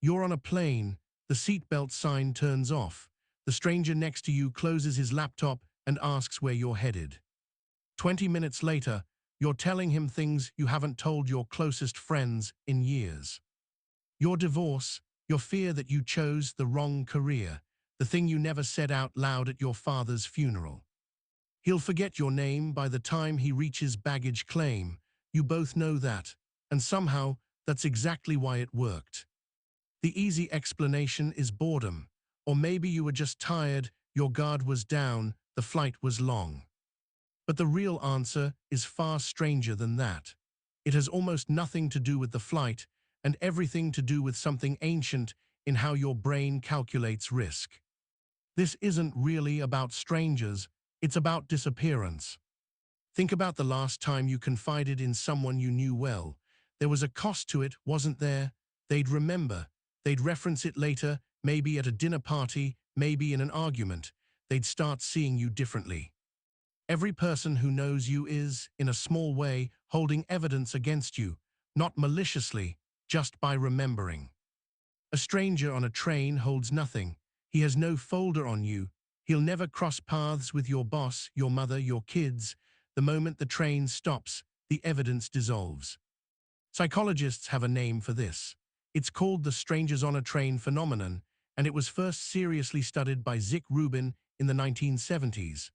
You're on a plane, the seatbelt sign turns off. The stranger next to you closes his laptop and asks where you're headed. 20 minutes later, you're telling him things you haven't told your closest friends in years. Your divorce, your fear that you chose the wrong career, the thing you never said out loud at your father's funeral. He'll forget your name by the time he reaches baggage claim. You both know that, and somehow that's exactly why it worked. The easy explanation is boredom, or maybe you were just tired, your guard was down, the flight was long. But the real answer is far stranger than that. It has almost nothing to do with the flight, and everything to do with something ancient in how your brain calculates risk. This isn't really about strangers, it's about disappearance. Think about the last time you confided in someone you knew well. There was a cost to it, wasn't there? They'd remember. They'd reference it later, maybe at a dinner party, maybe in an argument. They'd start seeing you differently. Every person who knows you is, in a small way, holding evidence against you, not maliciously, just by remembering. A stranger on a train holds nothing. He has no folder on you. He'll never cross paths with your boss, your mother, your kids. The moment the train stops, the evidence dissolves. Psychologists have a name for this. It's called the strangers on a train phenomenon, and it was first seriously studied by Zick Rubin in the 1970s.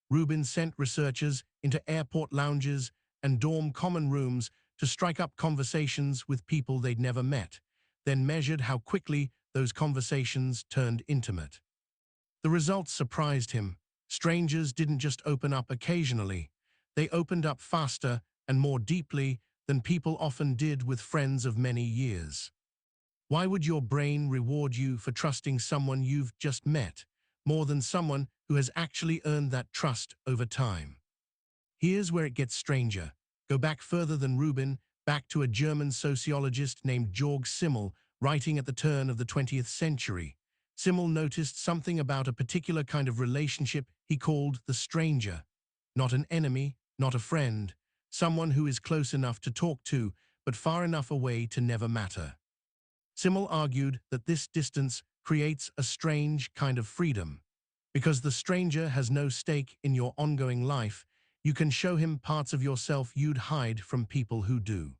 Rubin sent researchers into airport lounges and dorm common rooms to strike up conversations with people they'd never met, then measured how quickly those conversations turned intimate. The results surprised him. Strangers didn't just open up occasionally. They opened up faster and more deeply than people often did with friends of many years. Why would your brain reward you for trusting someone you've just met, more than someone who has actually earned that trust over time? Here's where it gets stranger. Go back further than Rubin, back to a German sociologist named Georg Simmel, writing at the turn of the 20th century. Simmel noticed something about a particular kind of relationship he called the stranger. Not an enemy, not a friend, someone who is close enough to talk to, but far enough away to never matter. Simmel argued that this distance creates a strange kind of freedom. Because the stranger has no stake in your ongoing life, you can show him parts of yourself you'd hide from people who do.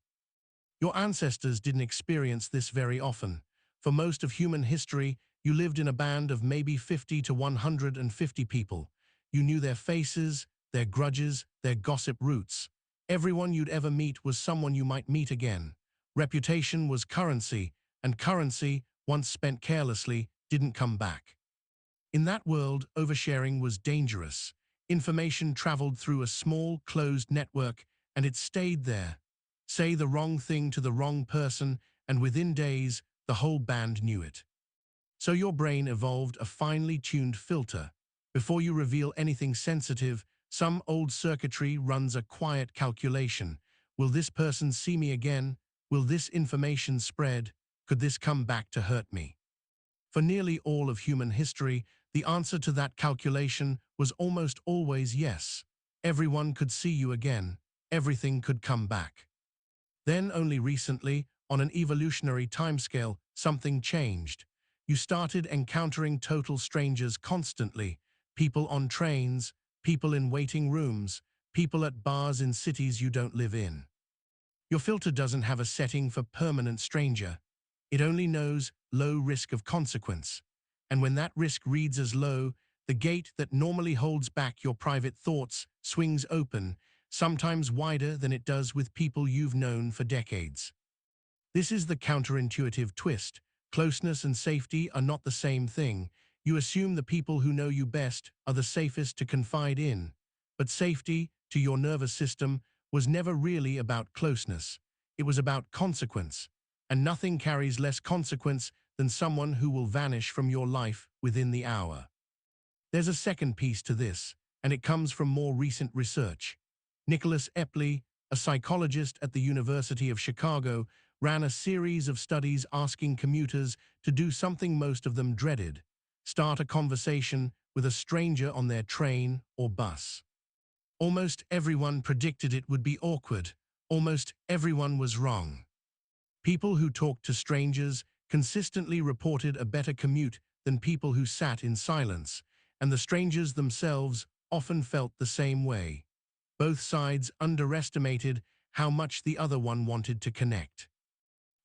Your ancestors didn't experience this very often. For most of human history, you lived in a band of maybe 50 to 150 people. You knew their faces, their grudges, their gossip roots. Everyone you'd ever meet was someone you might meet again. Reputation was currency, and currency, once spent carelessly, didn't come back. In that world, oversharing was dangerous. Information traveled through a small, closed network, and it stayed there. Say the wrong thing to the wrong person, and within days, the whole band knew it. So your brain evolved a finely tuned filter. Before you reveal anything sensitive, some old circuitry runs a quiet calculation. Will this person see me again? Will this information spread? Could this come back to hurt me? For nearly all of human history, the answer to that calculation was almost always yes. Everyone could see you again. Everything could come back. Then only recently, on an evolutionary timescale, something changed. You started encountering total strangers constantly. People on trains, people in waiting rooms, people at bars in cities you don't live in. Your filter doesn't have a setting for permanent stranger. It only knows low risk of consequence. And when that risk reads as low, the gate that normally holds back your private thoughts swings open, sometimes wider than it does with people you've known for decades. This is the counterintuitive twist. Closeness and safety are not the same thing. You assume the people who know you best are the safest to confide in. But safety, to your nervous system, was never really about closeness. It was about consequence. And nothing carries less consequence than someone who will vanish from your life within the hour. There's a second piece to this, and it comes from more recent research. Nicholas Epley, a psychologist at the University of Chicago, ran a series of studies asking commuters to do something most of them dreaded: start a conversation with a stranger on their train or bus. Almost everyone predicted it would be awkward. Almost everyone was wrong. People who talked to strangers consistently reported a better commute than people who sat in silence, and the strangers themselves often felt the same way. Both sides underestimated how much the other one wanted to connect.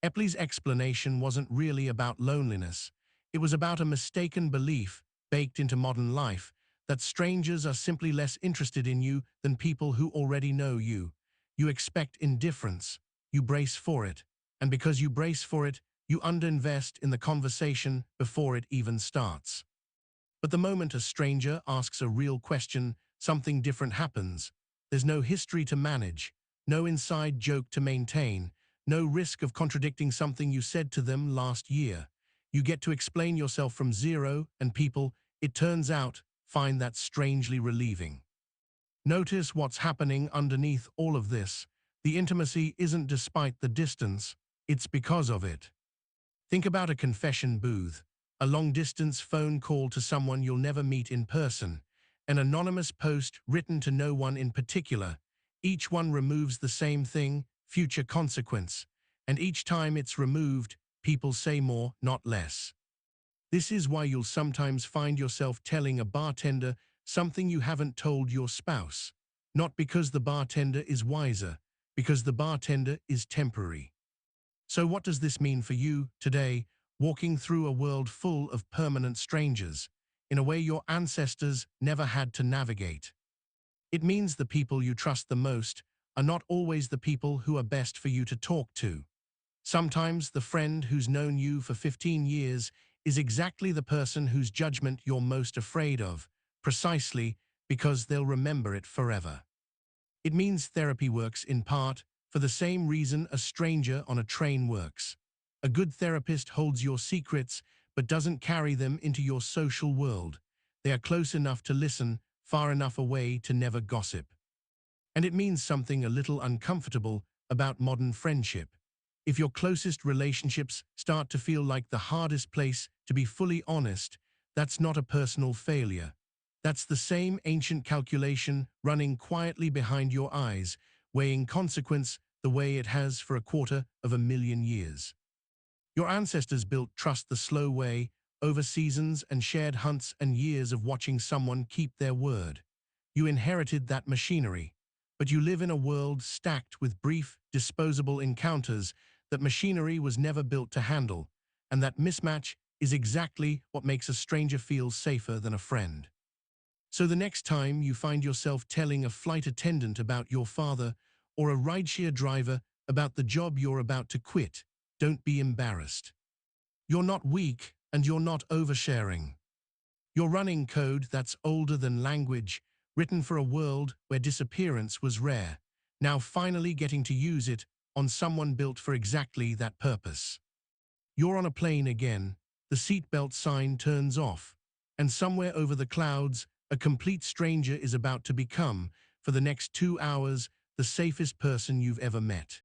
Epley's explanation wasn't really about loneliness. It was about a mistaken belief baked into modern life that strangers are simply less interested in you than people who already know you. You expect indifference, you brace for it, and because you brace for it, you underinvest in the conversation before it even starts. But the moment a stranger asks a real question, something different happens. There's no history to manage, no inside joke to maintain, no risk of contradicting something you said to them last year. You get to explain yourself from zero, and people, it turns out, find that strangely relieving. Notice what's happening underneath all of this. The intimacy isn't despite the distance, it's because of it. Think about a confession booth, a long-distance phone call to someone you'll never meet in person, an anonymous post written to no one in particular. Each one removes the same thing, future consequence, and each time it's removed, people say more, not less. This is why you'll sometimes find yourself telling a bartender something you haven't told your spouse, not because the bartender is wiser, because the bartender is temporary. So what does this mean for you today, walking through a world full of permanent strangers, in a way your ancestors never had to navigate? It means the people you trust the most are not always the people who are best for you to talk to. Sometimes the friend who's known you for 15 years is exactly the person whose judgment you're most afraid of, precisely because they'll remember it forever. It means therapy works in part for the same reason a stranger on a train works. A good therapist holds your secrets but doesn't carry them into your social world. They are close enough to listen, far enough away to never gossip. And it means something a little uncomfortable about modern friendship. If your closest relationships start to feel like the hardest place to be fully honest, that's not a personal failure. That's the same ancient calculation running quietly behind your eyes, weighing consequence the way it has for 250,000 years. Your ancestors built trust the slow way, over seasons and shared hunts and years of watching someone keep their word. You inherited that machinery, but you live in a world stacked with brief, disposable encounters that machinery was never built to handle, and that mismatch is exactly what makes a stranger feel safer than a friend. So the next time you find yourself telling a flight attendant about your father or a rideshare driver about the job you're about to quit, don't be embarrassed. You're not weak and you're not oversharing. You're running code that's older than language, written for a world where disappearance was rare, now finally getting to use it on someone built for exactly that purpose. You're on a plane again, the seatbelt sign turns off, and somewhere over the clouds, a complete stranger is about to become, for the next 2 hours, the safest person you've ever met.